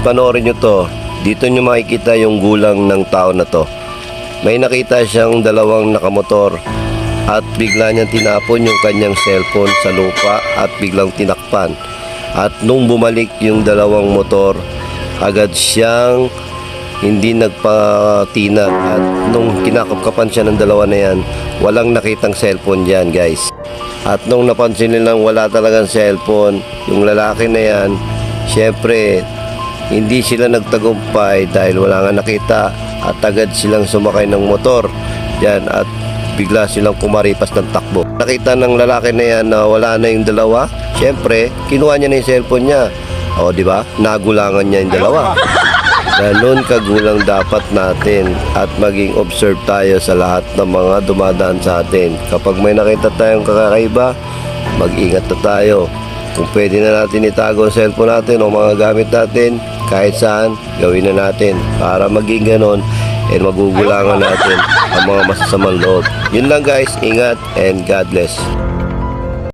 panoorin nyo to. Dito nyo makikita yung gulang ng tao na to. May nakita siyang dalawang nakamotor at bigla niyang tinapon yung kanyang cellphone sa lupa at biglang tinakpan. At nung bumalik yung dalawang motor, agad siyang hindi nagpatinag. At nung kinakapkapan siya ng dalawa na yan, walang nakitang cellphone dyan, guys. At nung napansin nilang wala talagang cellphone, yung lalaki na yan, syempre, hindi sila nagtagumpay dahil wala nga nakita at agad silang sumakay ng motor dyan at bigla silang kumaripas ng takbo. Nakita ng lalaki na yan na wala na yung dalawa, syempre, kinuha niya na yung cellphone niya. O, di ba? Nagulangan niya yung dalawa. Ganun kagulang dapat natin at maging observe tayo sa lahat ng mga dumadaan sa atin. Kapag may nakita tayong kakaiba, mag-ingat na tayo. Kung pwede na natin itago ang cellphone natin o mga gamit natin, kahit saan, gawin na natin para maging ganon and magugulangan natin ang mga masasamang loob. Yun lang guys, ingat and God bless.